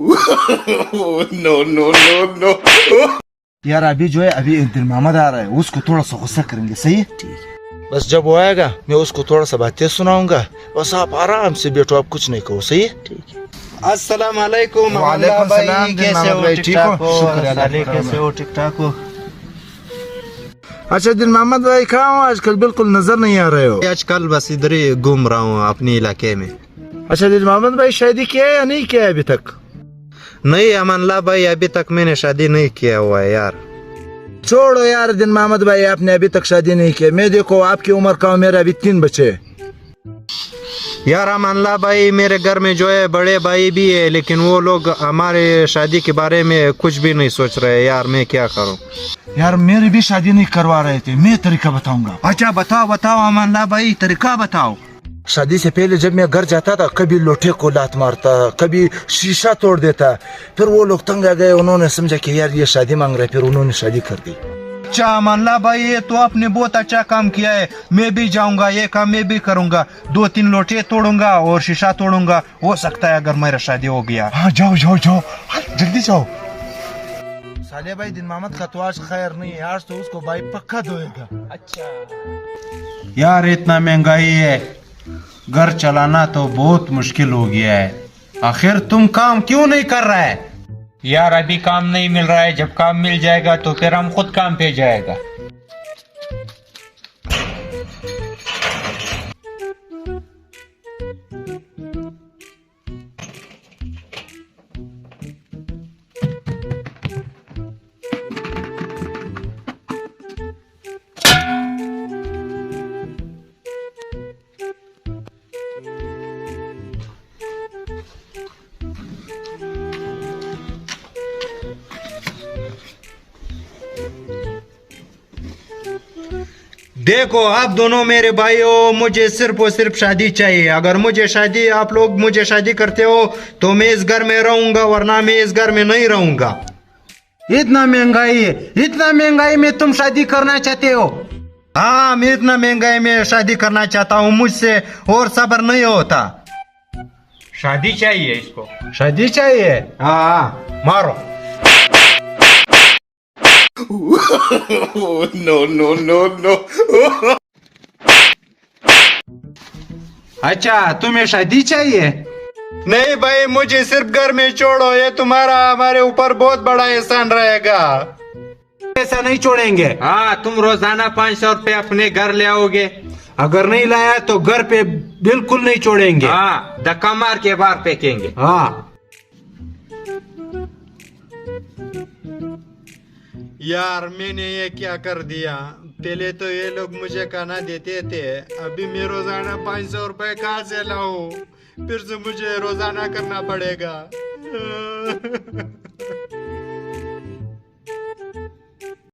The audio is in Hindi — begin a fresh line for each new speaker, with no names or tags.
No no no no.
यार अभी जो है अभी एक दिन मोहम्मद आ रहा है, उसको थोड़ा सा गुस्सा करेंगे, सही है? ठीक है। बस जब वो आएगा मैं उसको थोड़ा सा बातें सुनाऊंगा, बस आप आराम से बैठो, आप कुछ नहीं कहो, सही है? ठीक है।
अस्सलाम वालेकुम।
वालेकुम सलाम।
कैसे हो?
ठीक हो? शुक्र अल्लाह का।
कैसे हो? ठीक ठाक हो?
अच्छा दिन मोहम्मद भाई, कहाँ हो आजकल? बिल्कुल नजर नहीं आ रहे हो।
आजकल बस इधर ही घूम रहा हूँ अपने इलाके में।
अच्छा दिन मोहम्मद भाई, शादी किया है या नहीं किया है अभी तक?
नहीं अमनला भाई, अभी तक मैंने शादी नहीं किया हुआ है यार।
छोड़ो यार दिन मोहम्मद भाई, आपने अभी तक शादी नहीं की। मैं देखो आपकी उम्र का हूँ, मेरे अभी 3 बच्चे।
यार अमनला भाई, मेरे घर में जो है बड़े भाई भी है, लेकिन वो लोग हमारे शादी के बारे में कुछ भी नहीं सोच रहे यार। मैं क्या करूं?
यार मेरी भी शादी नहीं करवा रहे थे, मैं तरीका बताऊंगा।
अच्छा बताओ बताओ अमनला भाई, तरीका बताओ।
शादी से पहले जब मैं घर जाता था, कभी लोटे को लात मारता, कभी शीशा तोड़ देता। फिर वो लोग तंग आ गए, उन्होंने समझा कि यार ये शादी मांग रहे, फिर उन्होंने शादी कर दी।
अच्छा अमनला भाई, ये तो आपने बहुत अच्छा काम किया है। मैं भी जाऊंगा, ये काम मैं भी करूंगा। 2-3 लोटे तोड़ूंगा और शीशा तोड़ूंगा। हो सकता है अगर मेरा शादी हो गया।
हाँ जाओ जाओ जाओ, जल्दी जाओ। साले भाई दिन मोहम्मद का तो आज खैर नहीं है, आज तो उसको भाई पक्का धोएगा।
अच्छा यार, इतना महंगाई है, घर चलाना तो बहुत मुश्किल हो गया है। आखिर तुम काम क्यों नहीं कर रहा है?
यार अभी काम नहीं मिल रहा है, जब काम मिल जाएगा तो फिर हम खुद काम पे जाएगा।
देखो आप दोनों मेरे भाई हो, मुझे सिर्फ और सिर्फ शादी चाहिए। अगर मुझे शादी, आप लोग मुझे शादी करते हो तो मैं इस घर में रहूंगा, वरना मैं इस घर में नहीं रहूंगा। इतना महंगाई है, इतना महंगाई में तुम शादी करना चाहते हो? हाँ, मैं इतना महंगाई में शादी करना चाहता हूँ, मुझसे और सब्र नहीं होता।
शादी चाहिए इसको।
शादी चाहिए? हाँ मारो।
No no no no.
अच्छा तुम्हें शादी चाहिए? नहीं भाई, मुझे सिर्फ घर में छोड़ो, ये तुम्हारा हमारे ऊपर बहुत बड़ा एहसान रहेगा। ऐसा नहीं छोड़ेंगे।
हाँ, तुम रोजाना 500 रुपये अपने घर ले आओगे।
अगर नहीं लाया तो घर पे बिल्कुल नहीं छोड़ेंगे।
हाँ, धक्का मार के बाहर फेंकेंगे।
हाँ यार, मैंने ये क्या कर दिया? पहले तो ये लोग मुझे खाना देते थे, अभी मैं रोजाना 500 रुपए कहाँ से लाऊं? फिर से मुझे रोजाना करना पड़ेगा।